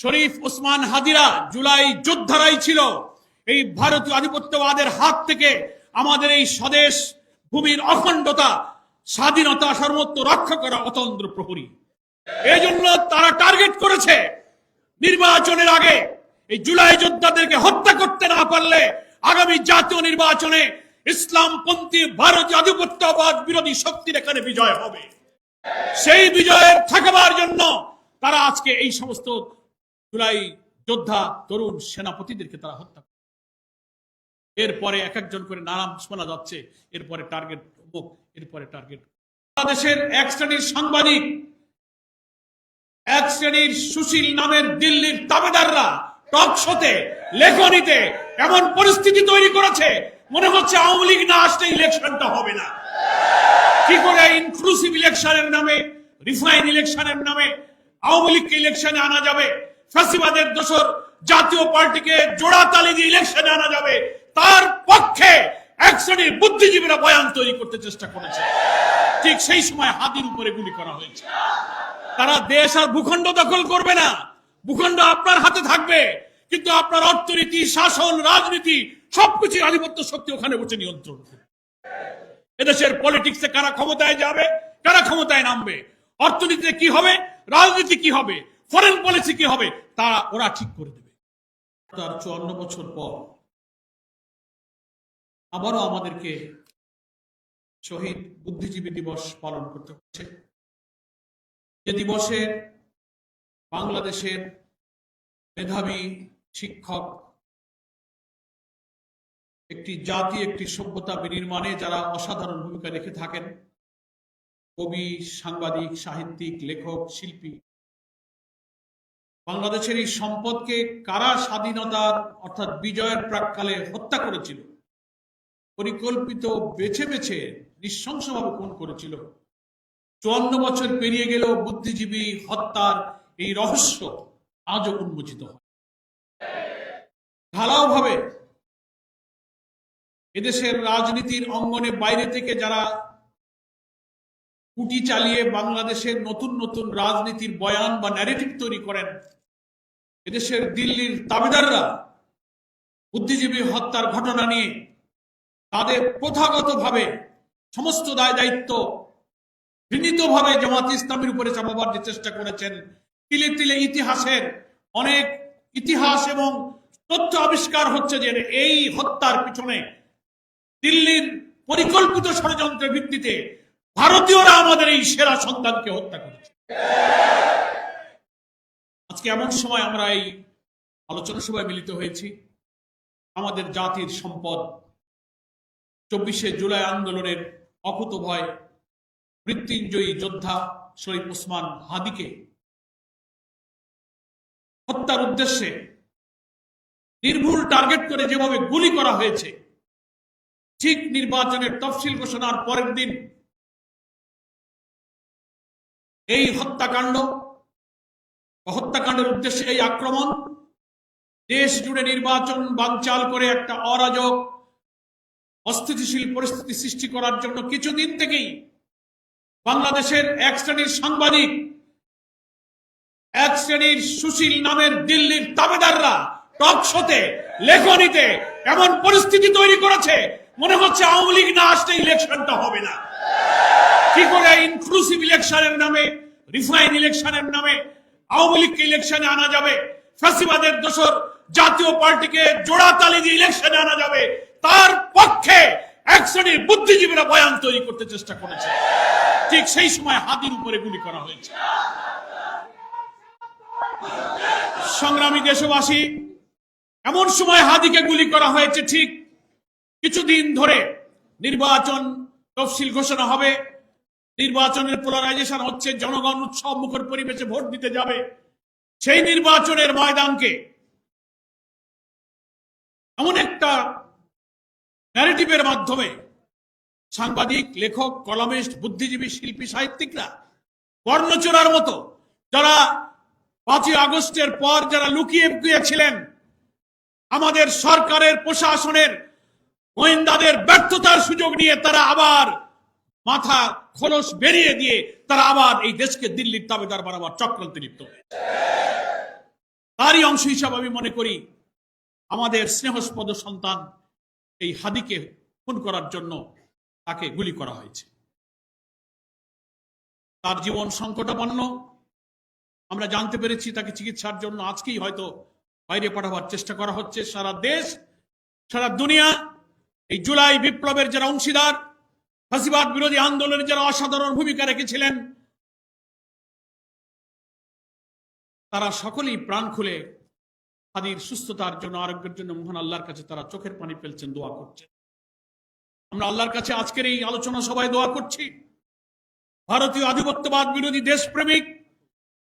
শরীফ ওসমান হাদিরা জুলাই যোদ্ধারাই ছিল এই ভারতীয় আধিপত্যবাদের হাত থেকে আমাদের এই স্বদেশ ভূমির অখণ্ডতা স্বাধীনতা সর্বত্র রক্ষা করা অতন্ত্র প্রহরী। এই জন্য তারা টার্গেট করেছে নির্বাচনের আগে এই জুলাই যোদ্ধাদেরকে হত্যা করতে না পারলে আগামী জাতীয় নির্বাচনে ইসলামপন্থী ভারতীয় আধিপত্যবাদ বিরোধী শক্তির এখানে বিজয় হবে। সেই বিজয়ের ঠেকাবার জন্য তারা আজকে এই সমস্ত জুলাই যোদ্ধা তরুণ সেনাপতিদেরকে তারা হত্যা করে। এরপরে এক একজন করে নাম শোনা যাচ্ছে, এরপরে টার্গেট অমুক, এরপরে টার্গেট। বাংলাদেশের এক শ্রেণীর সাংবাদিক, এক শ্রেণীর সুশীল নামের দিল্লির তাবেদাররা টক শোতে লেখনীতে এমন পরিস্থিতি তৈরি করেছে মনে হচ্ছে আওয়ামী লীগ না আসলে ইলেকশনটা হবে না। কি করে ইনক্লুসিভ ইলেকশনের নামে, রিফাইন ইলেকশনের নামে আওয়ামী লীগকে ইলেকশনে আনা যাবে, ফ্যাসিবাদের দোসর জাতীয় পার্টিকে জোড়া তালি দিয়ে ইলেকশনে আনা যাবে, তার পক্ষে এক শ্রেণীর বুদ্ধিজীবীরা বয়ান তৈরি করতে চেষ্টা করেছে। ঠিক সেই সময় হাতির উপরে গুলি করা হয়েছে। তারা দেশ আর ভূখণ্ড দখল করবে না, ভূখণ্ড আপনার হাতে থাকবে, কিন্তু আপনার অর্থনীতি, শাসন, রাজনীতি সবকিছু আধিপত্য শক্তি ওখানে বসে নিয়ন্ত্রণ করবে। এদেশের পলিটিক্সে কারা ক্ষমতায় যাবে, কারা ক্ষমতায় নামবে, অর্থনীতিতে কি হবে, রাজনীতি কি হবে, ফরেন পলিসি কি হবে, তা ওরা ঠিক করে দেবে। তার 54 বছর পর আবারও আমাদেরকে শহীদ বুদ্ধিজীবী দিবস পালন করতে হচ্ছে, যে দিবসে বাংলাদেশের মেধাবী শিক্ষক, একটি জাতি, একটি সভ্যতা বিনির্মাণে যারা অসাধারণ ভূমিকা রেখে থাকেন, কবি, সাংবাদিক, সাহিত্যিক, লেখক, শিল্পী, বাংলাদেশের এই সম্পদকে কারা স্বাধীনতার অর্থাৎ বিজয়ের প্রাক্কালে হত্যা করেছিল, পরিকল্পিত বেছে বেছে নৃশংসভাবে খুন করেছিল। 54 বছর পেরিয়ে গেলেও বুদ্ধিজীবী হত্যার এই রহস্য আজও উন্মোচিত হয়। ঢালাও ভাবে এদেশের রাজনীতির অঙ্গনে বাইরে থেকে যারা কুটি চালিয়ে বাংলাদেশের নতুন নতুন রাজনীতির বয়ান বা ন্যারেটিভ তৈরি করেন, এদেশের দিল্লির তাবেদাররা বুদ্ধিজীবী হত্যার ঘটনা নিয়ে তাদের প্রথাগতভাবে সমস্ত দায় দায়িত্ব ঘৃণিতভাবে জামাত ইসলামের উপরে চাপাবার যে চেষ্টা করেছেন। তিলে তিলে ইতিহাসের অনেক ইতিহাস এবং তথ্য আবিষ্কার হচ্ছে যে এই হত্যার পিছনে দিল্লির পরিকল্পিত ষড়যন্ত্রের ভিত্তিতে ভারতীয়রা আমাদের এই সেরা সন্তানকে হত্যা করেছে। আজকে এমন সময় আমরা এই আলোচনা সভায় মিলিত হয়েছি। আমাদের জাতির সম্পদ 24শে জুলাই আন্দোলনের অকুতোভয় মৃত্যুঞ্জয়ী যোদ্ধা শরীফ ওসমান হাদিকে হত্যার উদ্দেশ্যে নির্ভুল টার্গেট করে যেভাবে গুলি করা হয়েছে, ঠিক নির্বাচনের তফসিল ঘোষণার পরের দিন এই হত্যাকাণ্ডের উদ্দেশ্যে এই আক্রমণ, দেশ জুড়ে নির্বাচন বানচাল করে একটা অরাজক অস্থিতিশীল পরিস্থিতি সৃষ্টি করার জন্য কিছুদিন থেকেই বাংলাদেশের এক শ্রেণীর সাংবাদিক, এক শ্রেণীর সুশীল নামের দিল্লির তাবেদাররা টক শোতে লেখনীতে এমন পরিস্থিতি তৈরি করেছে মনে হচ্ছে আওয়ামী লীগ না আসলে ইলেকশনটা হবে না। কি করে ইনক্লুসিভ ইলেকশনের নামে, রিফাইন ইলেকশনের নামে আওয়ামী লীগকে ইলেকশনে আনা যাবে, ফ্যাসিবাদের দোসর জাতীয় পার্টিকে জোড়া তালি দিয়ে ইলেকশনে আনা যাবে, তার পক্ষে এক শ্রেণীর বুদ্ধিজীবীরা বয়ান তৈরি করতে চেষ্টা করেছে। ঠিক সেই সময় হাতির উপরে গুলি করা হয়েছে। সংগ্রামী দেশবাসী, এমন সময় হাদিকে গুলি করা হয়েছে ঠিক কিছুদিন ধরে নির্বাচন তফসিল ঘোষণা হবে, নির্বাচনের পোলারাইজেশন হচ্ছে, জনগণ উৎসব মুখর পরিবেশে ভোট দিতে যাবে। সেই নির্বাচনের ময়দানকে এমন একটা ন্যারেটিভের মাধ্যমে সাংবাদিক, লেখক, কলামিস্ট, বুদ্ধিজীবী, শিল্পী, সাহিত্যিকরা বর্ণচোরার মতো যারা 5ই আগস্টের পর যারা লুকিয়ে ছিলেন, আমাদের সরকারের প্রশাসনের গোয়েন্দাদের ব্যর্থতার সুযোগ নিয়ে তারা আবার মাথা খোলস বেরিয়ে দিয়ে তারা আবার এই দেশকে দিল্লির তাবেদার বানাবার চক্রান্তে লিপ্ত হয়েছে। তারই অংশ হিসাবে আমি মনে করি আমাদের স্নেহস্পদ সন্তান এই হাদিকে খুন করার জন্য তাকে গুলি করা হয়েছে। তার জীবন সংকটাপন্ন। আমরা জানতে পেরেছি তাকে চিকিৎসার জন্য আজকেই হয়তো বাইরে পাঠাবার চেষ্টা করা হচ্ছে। সারা দেশ, সারা দুনিয়া এই জুলাই বিপ্লবের যারা অংশীদার, ফ্যাসিবাদ বিরোধী আন্দোলনের যারা অসাধারণ ভূমিকা রেখেছিলেন, তারা সকলেই প্রাণ খুলে হাদির সুস্থতার জন্য, আরোগ্যের জন্য মহান আল্লাহর কাছে তারা চোখের পানি ফেলছেন, দোয়া করছেন। আমরা আল্লাহর কাছে আজকের এই আলোচনা সবাই দোয়া করছি, ভারতীয় আধিপত্যবাদ বিরোধী দেশপ্রেমিক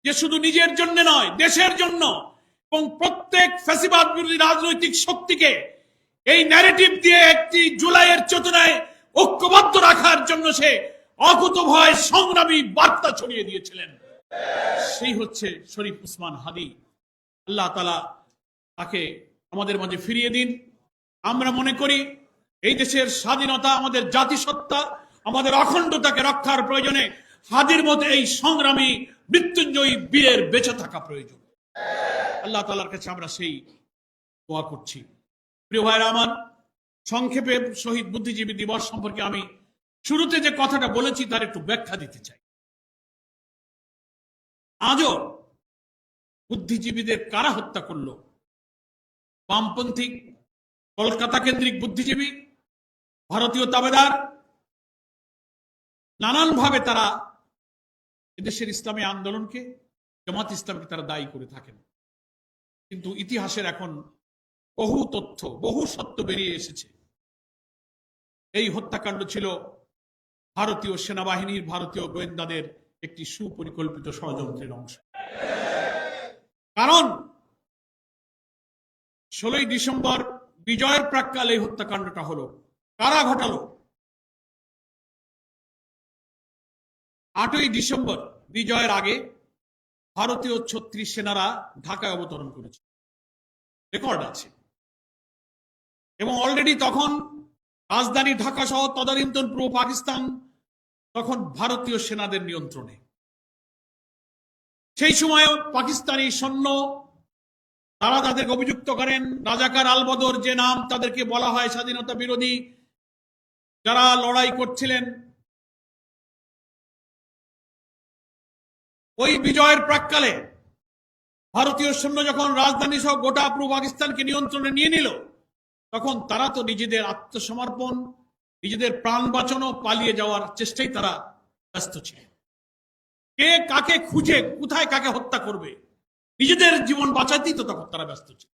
যে শুধু নিজের জন্য নয়, দেশের জন্য এবং প্রত্যেক ফ্যাসিবাদ বিরোধী রাজনৈতিক শক্তিকে এই ন্যারেটিভ দিয়ে একটি জুলাইয়ের চেতনায় ঐক্যবদ্ধ রাখার জন্য সে অকুতভয় সংগ্রামী বার্তা ছড়িয়ে দিয়েছিলেন, সেই হচ্ছে শরীফ উসমান হাদি। আল্লাহ তাআলা তাকে আমাদের মাঝে ফিরিয়ে দিন। আমরা মনে করি এই দেশের স্বাধীনতা, আমাদের জাতিসত্তা, আমাদের অখণ্ডতাকে রক্ষার প্রয়োজনে হাদির মধ্যে এই সংগ্রামী মৃত্যুঞ্জয়ী বীরের বেঁচে থাকা প্রয়োজন। আল্লাহ তাআলার কাছে আমরা সেই দোয়া করছি। প্রিয় ভাইরা আমার, সংক্ষেপে শহীদ বুদ্ধিজীবী দিবস সম্পর্কে আমি শুরুতে যে কথাটা বলেছি তার একটু ব্যাখ্যা দিতে চাই। আজও বুদ্ধিজীবীদের কারা হত্যা করলো? বামপন্থী কলকাতা কেন্দ্রিক বুদ্ধিজীবী, ভারতীয় তাবেদার, নানানভাবে তারা এদেশের ইসলামী আন্দোলনকে, জামাত ইসলামকে তারা দায়ী করে থাকেন। কিন্তু ইতিহাসের এখন বহু তথ্য, বহু সত্য বেরিয়ে এসেছে। এই হত্যাকাণ্ড ছিল ভারতীয় সেনাবাহিনীর, ভারতীয় গোয়েন্দাদের একটি সুপরিকল্পিত ষড়যন্ত্রের অংশ। কারণ 16ই ডিসেম্বর বিজয়ের প্রাক্কালে এই হত্যাকাণ্ডটা হলো। কারা ঘটালো? 8ই ডিসেম্বর বিজয়ের আগে ভারতীয় 36 সেনারা ঢাকায় অবতরণ করেছে, রেকর্ড আছে। এবং অলরেডি তখন রাজধানী ঢাকা সহ তদানীন্তন পূর্ব পাকিস্তান তখন ভারতীয় সেনাদের নিয়ন্ত্রণে। সেই সময় পাকিস্তানি সৈন্য তারা তাদেরকে অভিযুক্ত করেন, রাজাকার আলবদর যে নাম তাদেরকে বলা হয়, স্বাধীনতা বিরোধী যারা লড়াই করছিলেন। ওই বিজয়ের প্রাক্কালে ভারতীয় সৈন্য যখন রাজধানী সহ গোটা পূর্ব পাকিস্তানকে নিয়ন্ত্রণে নিয়ে নিল, তখন তারা তো নিজেদের আত্মসমর্পণ, নিজেদের প্রাণ বাঁচানো, পালিয়ে যাওয়ার চেষ্টায় তারা ব্যস্ত ছিল। কে কাকে খুঁজে কোথায় কাকে হত্যা করবে, নিজেদের জীবন বাঁচাতেই তো তখন তারা ব্যস্ত ছিল।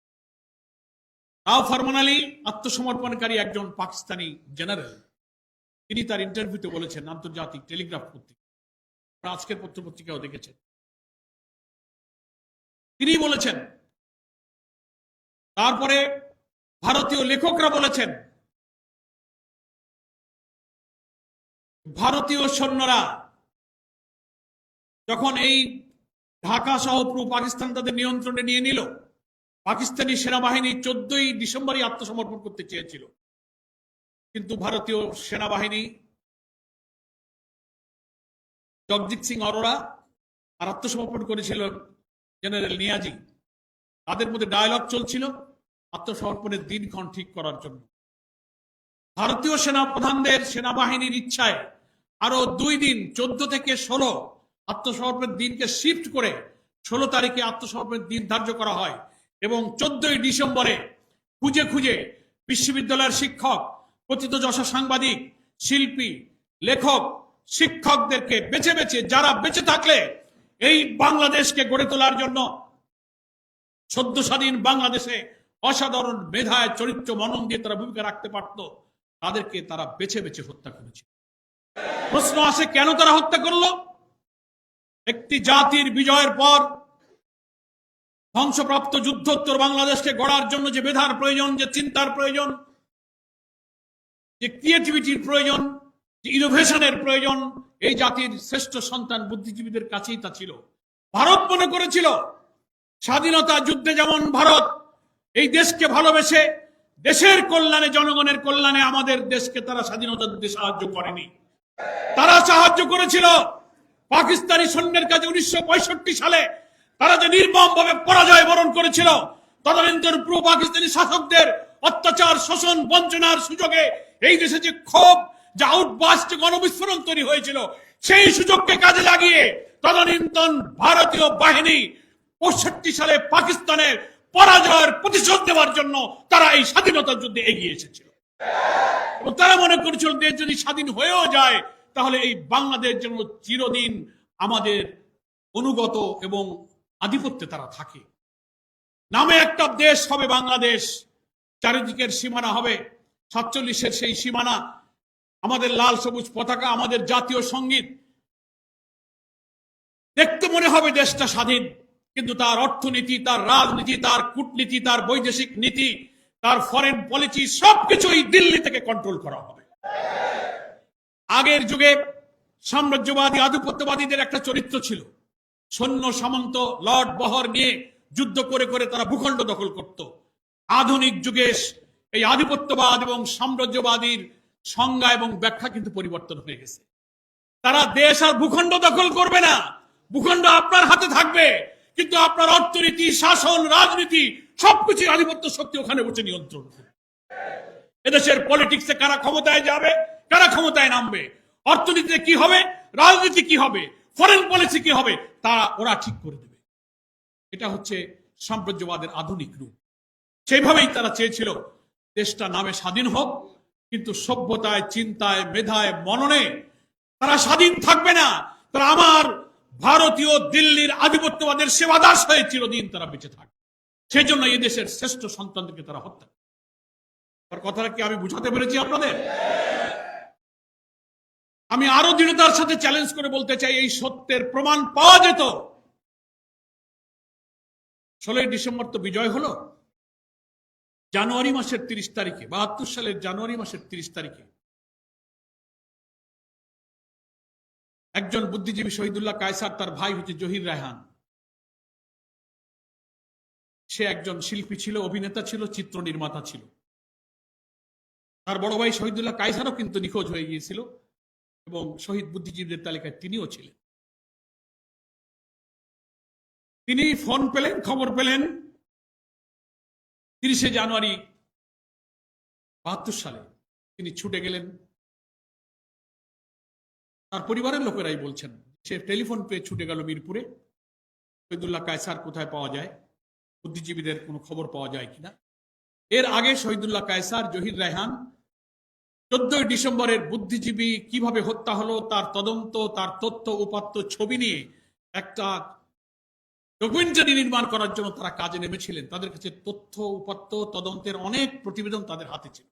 রাও ফরমান আলী আত্মসমর্পণকারী একজন পাকিস্তানি জেনারেল, তিনি তার ইন্টারভিউতে বলেছেন, আন্তর্জাতিক টেলিগ্রাফ পত্রিকা, আজকের পত্রপত্রিকাও দেখেছেন, তিনি বলেছেন। তারপরে ভারতীয় লেখকরা বলেছেন, ভারতীয় সৈন্যরা যখন এই ঢাকা সহ পূর্ব পাকিস্তান তাদের নিয়ন্ত্রণে নিয়ে নিল, পাকিস্তানি সেনাবাহিনী 14ই ডিসেম্বরই আত্মসমর্পণ করতে চেয়েছিল, কিন্তু ভারতীয় সেনাবাহিনী জগজিৎ সিং অরোরা আর আত্মসমর্পণ করেছিল জেনারেল নিয়াজি। তাদের মধ্যে ডায়ালগ চলছিল আত্মসমর্পণের দিনক্ষণ ঠিক করার জন্য। ভারতীয় সেনা প্রধানদের সেনাবাহিনীর ইচ্ছায় আরো 2 দিন 14 থেকে 16 আত্মসমর্পণের দিনকে শিফট করে 16 তারিখে আত্মসমর্পণের দিন ধার্য করা হয়। এবং 14ই ডিসেম্বরে খুঁজে খুঁজে বিশ্ববিদ্যালয়ের শিক্ষক, প্রথিতযশা সাংবাদিক, শিল্পী, লেখক, শিক্ষকদেরকে বেছে বেছে, যারা বেঁচে থাকলে এই বাংলাদেশকে গড়ে তোলার জন্য, সদ্য স্বাধীন বাংলাদেশে অসাধারণ মেধায়, চরিত্র, মনন দিয়ে তারা ভূমিকা রাখতে পারত, তাদেরকে তারা বেছে বেছে হত্যা করেছে। প্রশ্ন আসে, কেন তারা হত্যা করলো? একটি জাতির বিজয়ের পর ধ্বংসপ্রাপ্ত যুদ্ধোত্তর বাংলাদেশকে গড়ার জন্য যে মেধার প্রয়োজন, যে চিন্তার প্রয়োজন, যে ক্রিয়েটিভিটির প্রয়োজন, যে ইনোভেশনের প্রয়োজন, এই জাতির শ্রেষ্ঠ সন্তান বুদ্ধিজীবীদের কাছেই তা ছিল। ভারত মনে করেছিল স্বাধীনতা যুদ্ধে যেমন ভারত এই দেশকে ভালোবেসে দেশের কল্যাণে, জনগণের কল্যাণে আমাদের দেশকে তারা স্বাধীনতা দিতে সাহায্য করেনি, তারা সাহায্য করেছিল পাকিস্তানি সৈন্যের কাছে 1965 সালে তারা যে নির্মমভাবে পরাজয় বরণ করেছিল, তদানীন্তন পূর্ব পাকিস্তানি শাসকদের অত্যাচার, শোষণ, বঞ্চনার সুযোগে এই দেশে যে ক্ষোভ, যে আউটবাস্ট, যে গণবিস্ফোরণ তৈরি হয়েছিল, সেই সুযোগকে কাজে লাগিয়ে তদানীন্তন ভারতীয় বাহিনী 65 সালে পাকিস্তানের পরাজয়ের প্রতিশোধ নেওয়ার জন্য তারা এই স্বাধীনতার যুদ্ধে এগিয়ে এসেছিল। এবং তারা মনে করেছিল দেশ যদি স্বাধীন হয়েও যায় তাহলে এই বাংলাদেশ যেন চিরদিন আমাদের অনুগত এবং আধিপত্যে তারা থাকে। নামে একটা দেশ হবে বাংলাদেশ, চারিদিকের সীমানা হবে 47-এর সেই সীমানা, আমাদের লাল সবুজ পতাকা, আমাদের জাতীয় সঙ্গীত। দেখতে মনে হবে দেশটা স্বাধীন, কিন্তু তার অর্থনীতি, তার রাজনীতি, তার কূটনীতি, তার বৈদেশিক নীতি, তার ফরেন পলিসি সবকিছুই দিল্লি থেকে কন্ট্রোল করা হবে। আগের যুগে সাম্রাজ্যবাদী আধিপত্যবাদীদের একটা চরিত্র ছিল, সৈন্য সামন্ত লর্ড বহর নিয়ে যুদ্ধ করে করে তারা ভূখণ্ড দখল করত। আধুনিক যুগে এই আধিপত্যবাদ এবং সাম্রাজ্যবাদীর সংজ্ঞা এবং ব্যাখ্যা কিন্তু পরিবর্তন হয়ে গেছে। তারা দেশ আর ভূখণ্ড দখল করবে না, ভূখণ্ড আপনার হাতে থাকবে, কিন্তু আপনার অর্থনীতি, শাসন, রাজনীতি সবকিছু আধিপত্য শক্তি ওখানে বসে নিয়ন্ত্রণ করবে। এদেশের পলিটিক্সে কারা ক্ষমতায় যাবে, কারা ক্ষমতায় নামবে, অর্থনীতিতে কি হবে, রাজনীতি কি হবে, ফরেন পলিসি কি হবে, তা ওরা ঠিক করে দেবে। এটা হচ্ছে সাম্রাজ্যবাদের আধুনিক রূপ। সেইভাবেই তারা চেয়েছিল দেশটা নামে স্বাধীন হোক, কিন্তু সভ্যতায়, চিন্তায়, মেধায়, মননে তারা স্বাধীন থাকবে না। তারা আমার ভারতীয় দিল্লির আধিপত্যবাদের সেবাদাস হয়ে চিরদিন তারা বেঁচে থাকবে। সেই জন্য এই দেশের শ্রেষ্ঠ সন্তানদেরকে তারা হত্যা করে। তার কথাটা কি আমি বুঝাতে পেরেছি আপনাদের? আমি আরো দৃঢ়তার সাথে চ্যালেঞ্জ করে বলতে চাই, এই সত্যের প্রমাণ পাওয়া যেত। 16ই ডিসেম্বর তো বিজয় হলো, জানুয়ারি মাসের 30 তারিখে, 72 সালের জানুয়ারি মাসের 30 তারিখে একজন বুদ্ধিজীবী শহীদুল্লাহ কায়সার, তার ভাই হচ্ছে জহির রায়হান, সে একজন শিল্পী ছিল, অভিনেতা ছিল, চিত্র নির্মাতা ছিল। তার বড় ভাই শহীদুল্লাহ কায়সারও কিন্তু নিখোঁজ হয়ে গিয়েছিল এবং শহীদ বুদ্ধিজীবীদের তালিকায় তিনিও ছিলেন। তিনি ফোন পেলেন, খবর পেলেন 30শে জানুয়ারি 72 সালে। তিনি ছুটে গেলেন। তার পরিবারের লোকেরাই বলছেন সে টেলিফোন পেয়ে ছুটে গেল মিরপুরে, শহীদুল্লাহ কায়সার কোথায় পাওয়া যায়, বুদ্ধিজীবীদের কোনো খবর পাওয়া যায় কিনা। এর আগে শহীদুল্লাহ কায়সার, জহির রায়হান 14ই ডিসেম্বরের বুদ্ধিজীবী কিভাবে হত্যা হলো তার তদন্ত, তার তথ্য উপাত্ত ছবি নিয়ে একটা ডকুমেন্টারি নির্মাণ করার জন্য তারা কাজে নেমেছিলেন। তাদের কাছে তথ্য উপাত্ত তদন্তের অনেক প্রতিবেদন তাদের হাতে ছিল।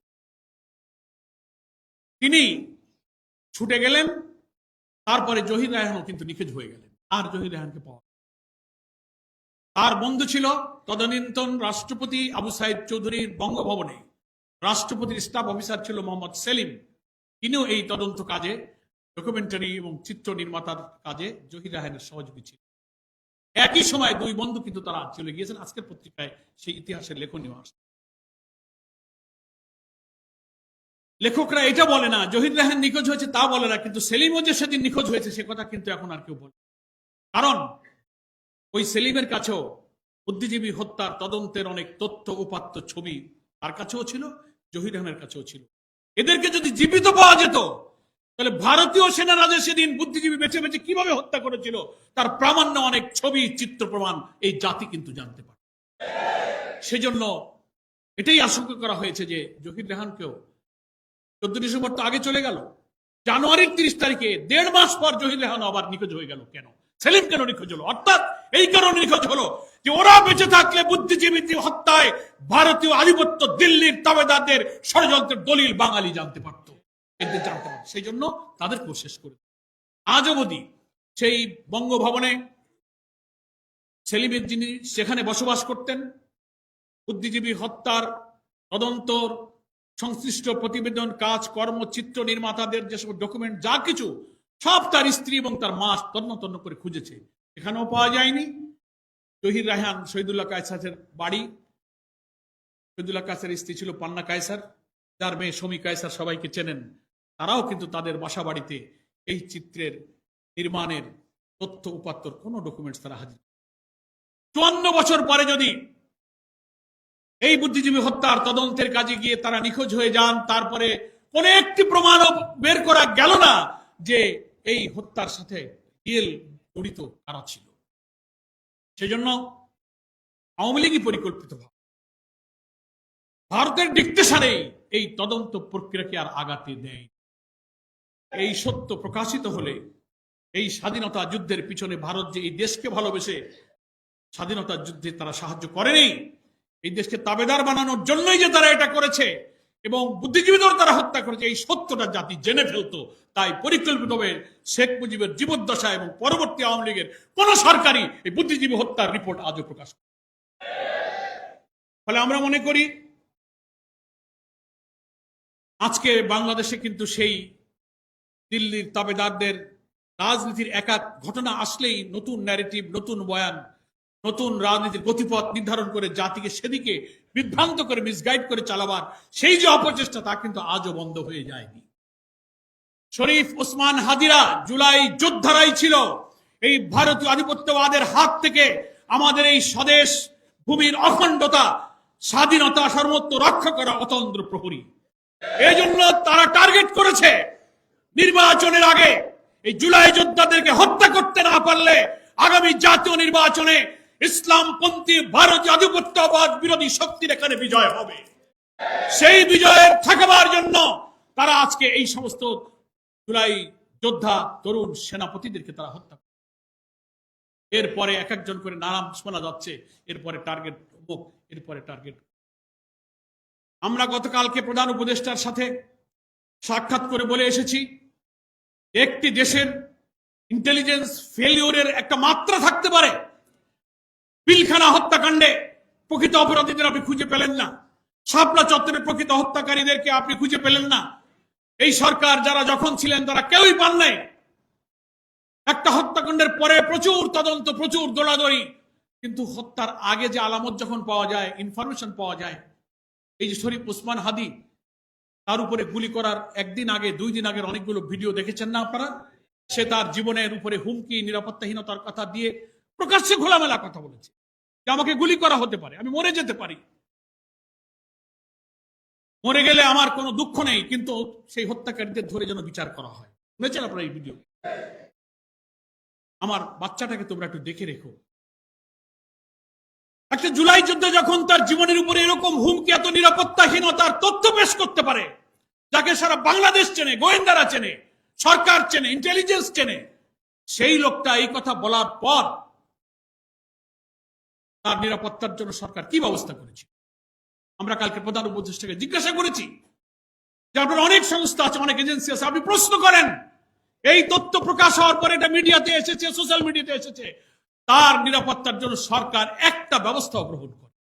তিনি ছুটে গেলেন, তারপরে জহির রায়হানও কিন্তু নিখোঁজ হয়ে গেলেন। আর জহির রায়হানকে পাওয়া, তার বন্ধু ছিল তদানীন্তন রাষ্ট্রপতি আবু সাইদ চৌধুরীর বঙ্গভবনে রাষ্ট্রপতির স্টাফ অফিসার ছিল মোহাম্মদ সেলিম। তিনিও এই তদন্ত কাজে, ডকুমেন্টারি এবং চিত্র নির্মাতার কাজে জহির রায়হানের সহযোগী ছিল। একই সময় দুই বন্ধু কিন্তু তারা চলে গিয়েছেন। আজকের পত্রিকায় সেই ইতিহাসের লেখনীয় আসছে। লেখকরা এটা বলে না জহির রায়হান নিখোঁজ হয়েছে, তা বলে না, কিন্তু সেলিমও যে সেদিন নিখোঁজ হয়েছে সে কথা কিন্তু এখন আর কেউ বলে। কারণ ওই সেলিমের কাছেও বুদ্ধিজীবী হত্যার তদন্তের অনেক তথ্য উপাত্ত ছবি তার কাছেও ছিল, জহির রায়হানের কাছেও ছিল। এদেরকে যদি জীবিত পাওয়া যেত তাহলে ভারতীয় সেনারা যে সেদিন বুদ্ধিজীবী বেছে বেছে কিভাবে হত্যা করেছিল তার প্রামাণ্য অনেক ছবি, চিত্র প্রমাণ এই জাতি কিন্তু জানতে পারে। সেজন্য এটাই আশঙ্কা করা হয়েছে যে জহির রায়হানকেও 14 ডিসেম্বর তো আগে চলে গেল, জানুয়ারির 30 তারিখে 1.5 মাস পর জহির রায়হান আবার নিখোঁজ হয়ে গেল। কেন সেলিম কেন নিখোঁজ হলো? অর্থাৎ এই কারণে নিখোঁজ হলো যে ওরা বেঁচে থাকলে বুদ্ধিজীবী হত্যায় ভারতীয় আধিপত্য দিল্লির তাবেদারদের ষড়যন্ত্রের দলিল বাঙালি জানতে পারত, এদের জানতে পারত। সেই জন্য তাদেরকেও শেষ করে। আজ অবধি সেই বঙ্গভবনে সেলিমের যিনি সেখানে বসবাস করতেন, বুদ্ধিজীবী হত্যার তদন্ত সংশ্লিষ্ট প্রতিবেদন, কাজ, কর্ম, চিত্র নির্মাতাদের যেসব ডকুমেন্ট যা কিছু সব তার স্ত্রী এবং তার মা তন্ন তন্ন করে খুঁজেছে, এখানেও পাওয়া যায়নি। জহির রায়হান শহীদুল্লাহ কায়সারের বাড়ি, শহীদুল্লাহ কায়সারের স্ত্রী ছিল পান্না কায়সার, যার মেয়ে শমী কায়সার সবাইকে চেনেন, তারাও কিন্তু তাদের বাসা বাড়িতে এই চিত্রের নির্মাণের তথ্য উপাত্তর কোনো ডকুমেন্টস তারা হাজির 54 বছর পরে যদি এই বুদ্ধিজীবী হত্যার তদন্তের কাজে গিয়ে তারা নিখোঁজ হয়ে যান, তারপরে কোন একটি প্রমাণও বের করা গেল না যে এই হত্যার সাথে রিয়েল জড়িত কারা ছিল, সেজন্য আওয়ামী লীগই পরিকল্পিতভাবে ভারতের ডিকটেশনে এই তদন্ত প্রক্রিয়াকে আর আগাতে দেয়। এই সত্য প্রকাশিত হলে এই স্বাধীনতা যুদ্ধের পিছনে ভারত যে এই দেশকে ভালোবেসে স্বাধীনতা যুদ্ধে তারা সাহায্য করেনি, এই দেশকে তাবেদার বানানোর জন্যই যে তারা এটা করেছে এবং বুদ্ধিজীবীদের তারা হত্যা করেছে, এই সত্যটা জাতি জেনে ফেলতো। তাই পরিকল্পিতভাবে শেখ মুজিবের জীবদ্দশা এবং পরবর্তী আওয়ামী লীগের কোন সরকারই এই বুদ্ধিজীবী হত্যার রিপোর্ট আজও প্রকাশ করে। ফলে আমরা মনে করি আজকে বাংলাদেশে কিন্তু সেই দিল্লির তাবেদারদের রাজনীতির একাক ঘটনা আসলেই নতুন ন্যারেটিভ, নতুন বয়ান, নতুন রাজনীতির গতিপথ নির্ধারণ করে জাতিকে সেদিকে বিভ্রান্ত করে মিসগাইড করে চালাবার সেই যে অপচেষ্টা, তা কিন্তু আজও বন্ধ হয়ে যায়নি। শরীফ ওসমান হাদিরা জুলাই যোদ্ধারাই ছিল এই ভারতীয় আধিপত্যবাদের হাত থেকে আমাদের এই স্বদেশ ভূমির অখণ্ডতা, স্বাধীনতা সর্বত্র রক্ষা করা অতন্দ্র প্রহরী। এই জন্য তারা টার্গেট করেছে নির্বাচনের আগে এই জুলাই যোদ্ধাদেরকে হত্যা করতে না পারলে আগামী জাতীয় নির্বাচনে ইসলামপন্থী ভারতীয় আধিপত্যবাদ বিরোধী শক্তির এখানে বিজয় হবে। সেই বিজয়ের ঠেকাবার জন্য তারা আজকে এই সমস্ত জুলাই যোদ্ধা তরুণ সেনাপতিদেরকে তারা হত্যা করে। এরপরে এক একজন করে নাম শোনা যাচ্ছে, এরপরে টার্গেট অমুক, এরপরে টার্গেট। আমরা গতকালকে প্রধান উপদেষ্টার সাথে সাক্ষাৎ করে বলে এসেছি, একটি দেশের ইন্টেলিজেন্স ফেলিওরের একটা মাত্রা থাকতে পারে। পিলখানা হত্যাকাণ্ডে প্রকৃত অপরাধীদের আপনি খুঁজে পেলেন না, শাপলা চত্বরের প্রকৃত হত্যাকারীদেরকে আপনি খুঁজে পেলেন না। এই সরকার যারা যখন ছিলেন তারা কেউই পান নাই। একটা হত্যাকাণ্ডের পরে প্রচুর তদন্ত, প্রচুর দৌড়াদৌড়ি, কিন্তু হত্যার আগে যে আলামত যখন পাওয়া যায়, ইনফরমেশন পাওয়া যায়, এই যে শরীফ ওসমান হাদি, তার উপরে গুলি করার একদিন আগে, 2 দিন আগের অনেকগুলো ভিডিও দেখেছেন না আপনারা? সে তার জীবনের উপরে হুমকি, নিরাপত্তাহীনতার কথা দিয়ে প্রকাশ্যে খোলামেলা কথা বলেছে যে আমাকে গুলি করা হতে পারে, আমি মরে যেতে পারি, মরে গেলে আমার কোনো দুঃখ নেই, কিন্তু সেই হত্যাকারীদের ধরে যেন বিচার করা হয়। শুনেছেন আপনারা এই ভিডিও? আমার বাচ্চাটাকে তোমরা একটু দেখে রেখো। একটা জুলাই যুদ্ধে যখন তার জীবনের উপরে এরকম হুমকি, এত নিরাপত্তাহীনতার তথ্য পেশ করতে পারে, যাকে সারা বাংলাদেশ চেনে, গোয়েন্দারা চেনে, সরকার চেনে, ইন্টেলিজেন্স চেনে, সেই লোকটা এই কথা বলার পর তার নিরাপত্তার জন্য সরকার কি ব্যবস্থা করেছে? আমরা কালকে প্রধান উপদেষ্টাকে জিজ্ঞাসা করেছি যে আপনার অনেক সংস্থা আছে, অনেক এজেন্সি আছে, আপনি প্রশ্ন করেন, এই তথ্য প্রকাশ হওয়ার পরে এটা মিডিয়াতে এসেছে, সোশ্যাল মিডিয়াতে এসেছে, তার নিরাপত্তার জন্য সরকার একটা ব্যবস্থা গ্রহণ করে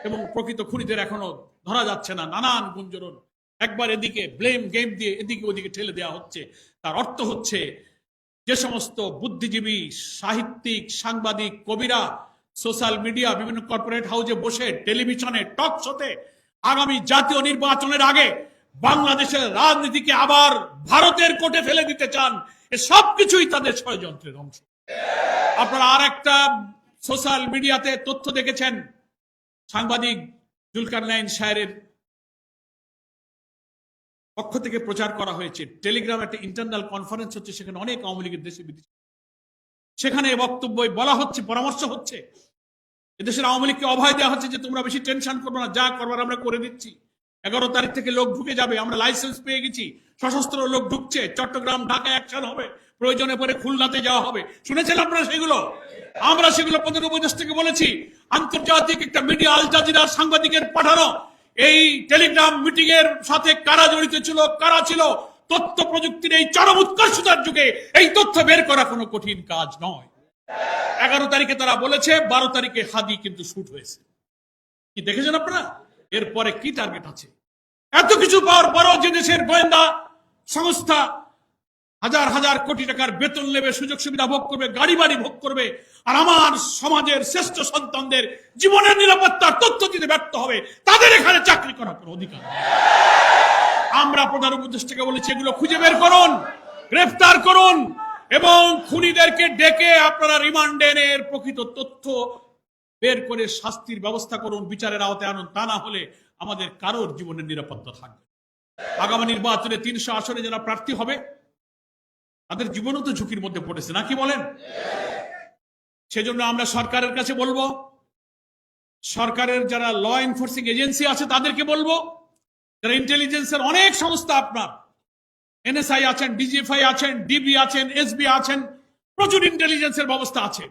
এবং প্রকৃত খুনিদের এখনো ধরা যাচ্ছে না। নানান গুঞ্জন, একবার এদিকে ব্লেম গেম দিয়ে এদিকে ওদিকে ঠেলে দেওয়া হচ্ছে। তার অর্থ হচ্ছে যে সমস্ত বুদ্ধিজীবী, সাহিত্যিক, সাংবাদিক, কবিরা সোশ্যাল মিডিয়া, বিভিন্ন কর্পোরেট হাউসে বসে, টেলিভিশনে, টক শোতে আগামী জাতীয় নির্বাচনের আগে বাংলাদেশের রাজনীতিকে আবার ভারতের কোর্টে ফেলে দিতে চান, এ সবকিছুই তাদের ষড়যন্ত্রের অংশ। আপনারা আর একটা সোশ্যাল মিডিয়াতে তথ্য দেখেছেন, সাংবাদিক জুলকারনাইন সাহেবের পক্ষ থেকে প্রচার করা হয়েছে, টেলিগ্রাম একটা ইন্টারনাল কনফারেন্স হচ্ছে, সেখানে অনেক আওয়ামী লীগের দেশে বিদেশে, সেখানে বক্তব্য বলা হচ্ছে, পরামর্শ হচ্ছে, এদেশের আওয়ামী লীগকে অভয় দেওয়া হচ্ছে যে তোমরা বেশি টেনশন করবো না, যা করবার আমরা করে দিচ্ছি। 11 তারিখ থেকে লোক ঢুকে যাবে, আমরা লাইসেন্স পেয়ে গেছি, সশস্ত্র লোক ঢুকছে, চট্টগ্রাম, ঢাকা অ্যাকশন হবে, প্রয়োজনে পরে খুলনাতে যাওয়া হবে। শুনেছেন আপনারা সেগুলো? আমরা সেগুলো প্রধান উপদেষ্টাকে বলেছি। আন্তর্জাতিক একটা মিডিয়া আল জাজিরার সাংবাদিকের পাঠানো এই টেলিগ্রাম মিটিং এর সাথে কারা জড়িত ছিল, কারা ছিল, তথ্য প্রযুক্তির এই চরম উৎকর্ষতার যুগে এই তথ্য বের করা কোনো কঠিন কাজ নয়। 11 তারিখে তারা বলেছে, 12 তারিখে হাদি কিন্তু শুট হয়েছে। কি দেখেছেন আপনারা? এরপরে কি টার্গেট আছে? এত কিছু পাওয়ার পরও যে দেশের গোয়েন্দা সংস্থা হাজার হাজার কোটি টাকার বেতন নেবে, সুযোগ সুবিধা ভোগ করবে, গাড়ি বাড়ি ভোগ করবে, আর আমার সমাজের শ্রেষ্ঠ সন্তানদের জীবনের নিরাপত্তার তথ্য দিতে ব্যর্থ হবে, তাদের এখানে চাকরি করার কোনো অধিকার নেই। আমরা প্রধান উপদেষ্টাকে বলেছি এগুলো খুঁজে বের করুন, গ্রেফতার করুন, এবং খুনিদেরকে ডেকে আপনারা রিমান্ডে এনে এর প্রকৃত তথ্য বের করে শাস্তির ব্যবস্থা করুন, বিচারের আওতায় আনুন। তা না হলে আমাদের কারোর জীবনের নিরাপত্তা থাকবে। আগামী নির্বাচনে 300 আসনে যারা প্রার্থী হবে তাদের জীবনও তো ঝুঁকির মধ্যে পড়েছে, নাকি বলেন? সেজন্য আমরা সরকারের কাছে বলবো, সরকারের যারা ল এনফোর্সিং এজেন্সি আছে তাদেরকে বলবো, যারা ইন্টেলিজেন্সের অনেক সংস্থা, আপনার এনএসআই আছেন, ডিজিএফআই আছেন, ডিবি আছেন, এসবি আছেন, প্রচুর ইন্টেলিজেন্সের ব্যবস্থা আছে।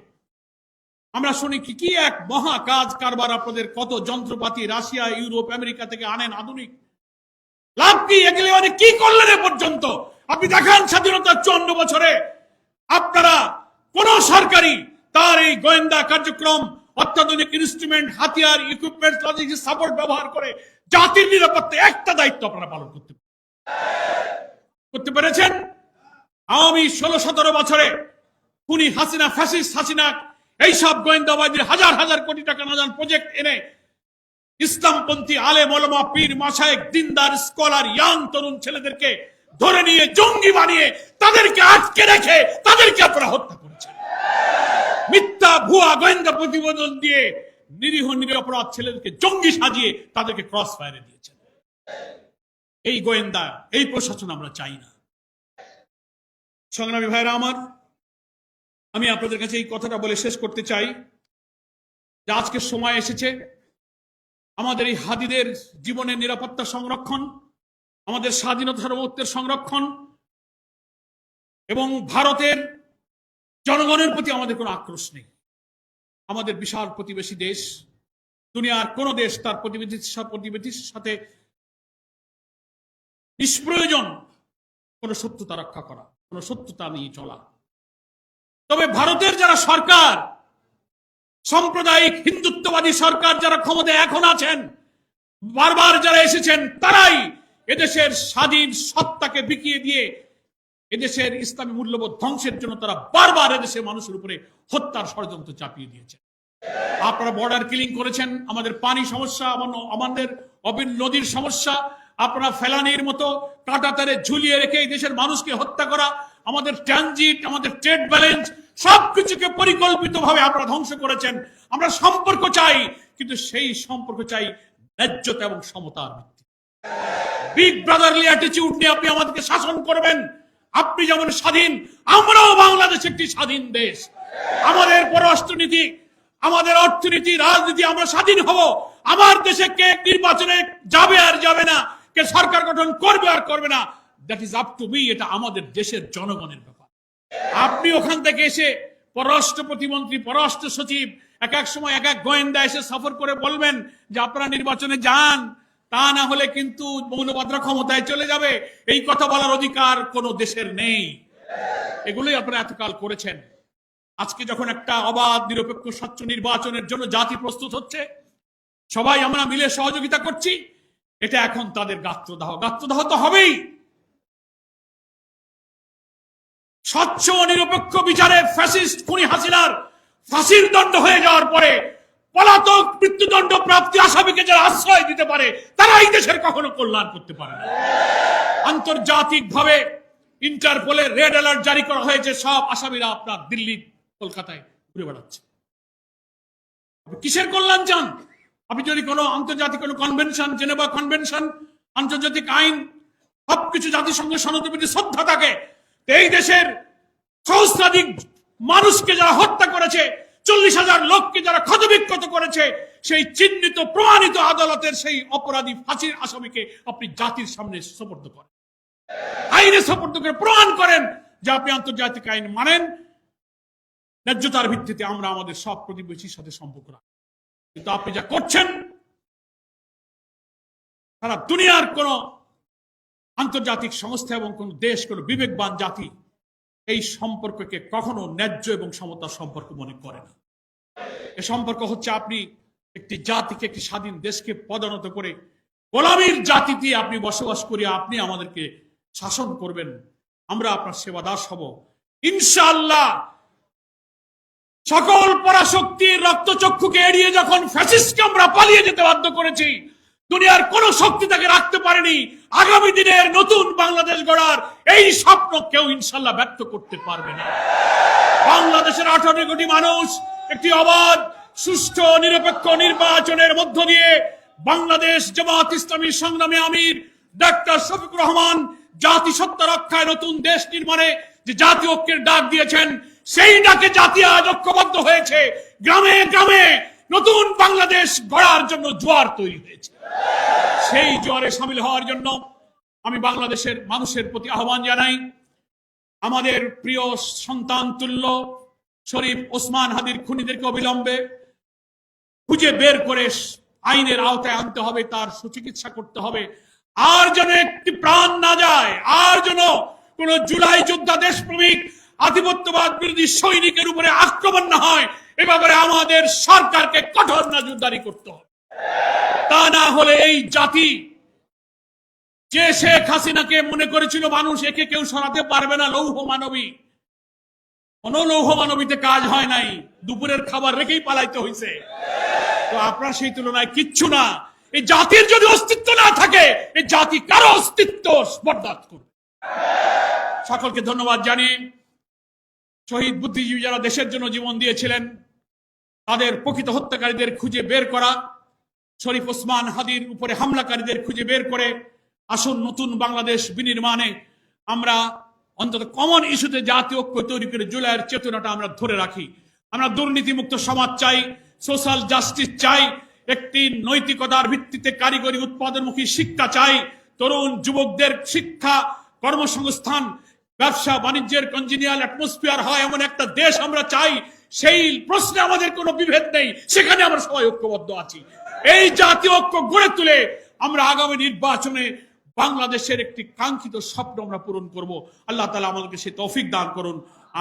আমরা শুনি কি এক মহা কাজ কারবার, আপনাদের কত যন্ত্রপাতি রাশিয়া, ইউরোপ, আমেরিকা থেকে আনেন আধুনিক। লাভ কি? এগুলি অনেক কি করলেন এ পর্যন্ত? আপনি দেখান স্বাধীনতার 54 বছরে আপনারা কোন সরকারি তার এই গোয়েন্দা কার্যক্রম, অত্যাধুনিক ইনস্ট্রুমেন্ট, হাতিয়ার, ইকুইপমেন্ট, লজিস্টিক সাপোর্ট ব্যবহার করে জাতির নিরাপত্তা একটা দায়িত্ব আপনারা পালন করতে পেরেছেন? আওয়ামী 16-17 বছরে খুনি হাসিনা, ফ্যাসিস্ট হাসিনা, এইসব গোয়েন্দাবাদীর হাজার হাজার কোটি টাকা নাজান প্রজেক্ট এনে ইসলামপন্থী আলেম ওলামা, পীর, মাশায়েখ, দিনদার, স্কলার, ইয়াং তরুণ ছেলেদেরকে ধরে নিয়ে জঙ্গি বানিয়ে তাদেরকে আটকে রেখে তাদেরকে আপনারা হত্যা করেছেন। মিথ্যা ভুয়া গোয়েন্দা প্রতিবেদন দিয়ে নিরীহ নিরপরাধ ছেলেদেরকে জঙ্গি সাজিয়ে তাদেরকে ক্রস ফায়ারে দিয়েছেন। এই গোয়েন্দা, এই প্রশাসন আমরা চাই না। সংগ্রামী ভাইরা আমার, আমি আপনাদের কাছে এই কথাটা বলে শেষ করতে চাই যে আজকের সময় এসেছে আমাদের এই হাদিদের জীবনের নিরাপত্তা সংরক্ষণ, আমাদের স্বাধীনতা সার্বভৌমত্বের সংরক্ষণ এবং ভারতের জনগণের প্রতি আমাদের কোনো আক্রোশ নেই। আমাদের বিশাল প্রতিবেশী দেশ, দুনিয়ার কোন দেশ তার প্রতিবেশীর সাথে নিষ্প্রয়োজন কোন শত্রুতা রক্ষা করা, কোন শত্রুতা নিয়ে চলা। তবে ভারতের যারা সরকার, সাম্প্রদায়িক হিন্দুত্ববাদী সরকার যারা ক্ষমতায় এখন আছেন, বারবার যারা এসেছেন, তারাই এদেশের স্বাধীন সত্তাকে বিকিয়ে দিয়ে এদেশের ইসলামী মূল্যবোধ ধ্বংসের জন্য তারা বারবার এদেশের মানুষের উপরে হত্যার ষড়যন্ত্র চাপিয়ে দিয়েছেন। আপনারা বর্ডার কিলিং করেছেন, আমাদের পানি সমস্যা, আমাদের অবিন নদীর সমস্যা, আপনারা ফেলানির মতো কাঁটাতারে ঝুলিয়ে রেখে এই দেশের মানুষকে হত্যা করা, আমাদের ট্রানজিট, আমাদের ট্রেড ব্যালেন্স সবকিছুকে পরিকল্পিতভাবে আপনারা ধ্বংস করেছেন। আমরা সম্পর্ক চাই, কিন্তু সেই সম্পর্ক চাই ন্যায্যতা এবং সমতার ভিত্তিতে। বিগ ব্রাদারলি অ্যাটিটিউড নিয়ে আপনি আমাদেরকে শাসন করবেন। আপনি যেমন স্বাধীন, আমরাও বাংলাদেশ একটি স্বাধীন দেশ। আমাদের পররাষ্ট্রনীতি, আমাদের অর্থনীতি, রাজনীতি, আমরা স্বাধীন হব। আমার দেশে কে নির্বাচনে যাবে আর যাবে না, কে সরকার গঠন করবে আর করবে না, that is up to me. এটা আমাদের দেশের জনগণের ব্যাপার। আপনি ওখান থেকে এসে পররাষ্ট্র প্রতিমন্ত্রী, পররাষ্ট্র সচিব, এক এক সময় এক এক গোয়েন্দা এসে সফর করে বলবেন যে আপনারা নির্বাচনে যান, তা না হলে কিন্তু মৌলবাদরা ক্ষমতায় চলে যাবে। এই কথা বলার অধিকার কোন দেশের নেই। এগুলোই আপনারা এতকাল করেছেন। আজকে যখন একটা অবাধ, নিরপেক্ষ, স্বচ্ছ নির্বাচনের জন্য জাতি প্রস্তুত হচ্ছে, সবাই আমরা মিলে সহযোগিতা করছি, এটা এখন তাদের গাত্রদাহ তো হবেই। স্বচ্ছ নিরপেক্ষ বিচারে ফ্যাসিস্ট খুনি হাসিনার ফাঁসির দণ্ড হয়ে যাওয়ার পরে পলাতক মৃত্যুদণ্ড প্রাপ্তি আসামিকে যারা আশ্রয় দিতে পারে, তারা এই দেশের কখনো কল্যাণ করতে পারে না। আন্তর্জাতিকভাবে ইন্টারপোলের রেড অ্যালার্ট জারি করা হয়েছে, সব আসামিরা আপনার দিল্লি, কলকাতায় ঘুরে বেড়াচ্ছে। কিসের কল্যাণ চান? আপনি যদি কোনো আন্তর্জাতিক কোনো কনভেনশন, জেনেভা কনভেনশন, আন্তর্জাতিক আইন, সবকিছু জাতিসংঘের সনদের প্রতি শ্রদ্ধা থাকে, এই দেশের সহস্রাধিক মানুষকে যারা হত্যা করেছে, 40,000 লোককে যারা ক্ষতবিক্ষত করেছে, সেই চিহ্নিত প্রমাণিত আদালতের সেই অপরাধী ফাঁসির আসামিকে আপনি জাতির সামনে সোপর্দ করেন, আইনে সোপর্দ করে প্রমাণ করেন যে আপনি আন্তর্জাতিক আইন মানেন। ন্যায্যতার ভিত্তিতে আমরা আমাদের সব প্রতিবেশীর সাথে সম্পর্ক রাখি। কিন্তু আপনি যা করছেন, সারা দুনিয়ার কোন আন্তর্জাতিক সংস্থা এবং কোন দেশ, কোন বিবেকবান জাতি এই সম্পর্ককে কখনো ন্যায্য এবং সমতার সম্পর্ক মনে করে না। এ সম্পর্ক হচ্ছে আপনি একটি জাতিকে, একটি স্বাধীন দেশকে পদানত করে গোলামীর জাতি দিয়ে আপনি বসবাস করিয়ে আপনি আমাদেরকে শাসন করবেন, আমরা আপনার সেবাদাস হব ইনশাআল্লাহ। সকল পরাশক্তির রক্তচক্ষুকে এড়িয়ে যখন ফ্যাসিস্টকে আমরা পালিয়ে যেতে বাধ্য করেছি, দুনিয়ার কোন শক্তি তাকে রাখতে পারেনি। আগামী দিনের নতুন বাংলাদেশ গড়ার এই স্বপ্ন কেউ ইনশাল্লাহ ব্যর্থ করতে পারবে না। বাংলাদেশের 18 কোটি মানুষ একটি অবাধ, সুষ্ঠু, নিরপেক্ষ নির্বাচনের মধ্য দিয়ে বাংলাদেশ জামাত ইসলামী সংগ্রামী আমির ডাক্তার শফিকুর রহমান জাতিসত্তা রক্ষায় নতুন দেশ নির্মাণে যে জাতীয় ঐক্যের ডাক দিয়েছেন, সেই ডাকে জাতি আজ ঐক্যবদ্ধ হয়েছে। গ্রামে গ্রামে নতুন বাংলাদেশ গড়ার জন্য জোয়ার তৈরি হয়েছে। সেই জোয়ারে সামিল হওয়ার জন্য আমি বাংলাদেশের মানুষের প্রতি আহ্বান জানাই। আমাদের প্রিয় সন্তান তুল্য শরীফ ওসমান হাদির খুনিদেরকে অবিলম্বে খুঁজে বের করে আইনের আওতায় আনতে হবে, তার সুচিকিৎসা করতে হবে। আর যেন একটি প্রাণ না যায়, আর যেন কোন জুলাই যোদ্ধা দেশপ্রেমিক আধিপত্যবাদ বিরোধী সৈনিকের উপরে আক্রমণ না হয়, এ ব্যাপারে আমাদের সরকারকে কঠোর নজরদারি করতে হবে। তা না হলে এই জাতি, যে শেখ হাসিনাকে মনে করেছিল মানুষ একে কেউ সরাতে পারবে না, লৌহ মানবী, কোন লৌহ মানবীতে কাজ হয় নাই, দুপুরের খাবার রেখেই পালাইতে হয়েছে। তো আপনার সেই তুলনায় কিচ্ছু না। এই জাতির যদি অস্তিত্ব না থাকে, এই জাতি কারো অস্তিত্ব বরদাস্ত করবে। সকলকে ধন্যবাদ জানিয়ে শহীদ বুদ্ধিজীবী যারা দেশের জন্য জীবন দিয়েছিলেন তাদের প্রকৃত হত্যাকারীদের খুঁজে বের করা, শরীফ ওসমান হাদির উপরে হামলাকারীদের খুঁজে বের করে আসুন নতুন বাংলাদেশ বিনির্মাণে আমরা অন্তত কমন ইস্যুতে জাতীয় ঐক্য তৈরি করে জুলাইয়ের চেতনাটা আমরা ধরে রাখি। আমরা দুর্নীতিমুক্ত সমাজ চাই, সোশ্যাল জাস্টিস চাই, একটি নৈতিকতার ভিত্তিতে কারিগরি উৎপাদনমুখী শিক্ষা চাই, তরুণ যুবকদের শিক্ষা, কর্মসংস্থান, ব্যবসা বাণিজ্যের কনজিনিয়াল অ্যাটমসফিয়ার হয় এমন একটা দেশ আমরা চাই। সেই প্রশ্নে আমাদের কোনো বিভেদ নেই, সেখানে আমরা সবাই ঐক্যবদ্ধ আছি। এই জাতীয় ঐক্য গড়ে তুলে আমরা আগামী নির্বাচনে বাংলাদেশের একটি কাঙ্ক্ষিত স্বপ্ন আমরা পূরণ করব। আল্লাহ তাআলা আমাদেরকে সেই তৌফিক দান করুন।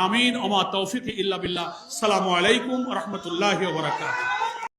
আমিন। ওমা তৌফিক ইল্লা বিল্লাহ। আসসালামু আলাইকুম ওয়া রাহমাতুল্লাহি ওয়া বারাকাতুহু।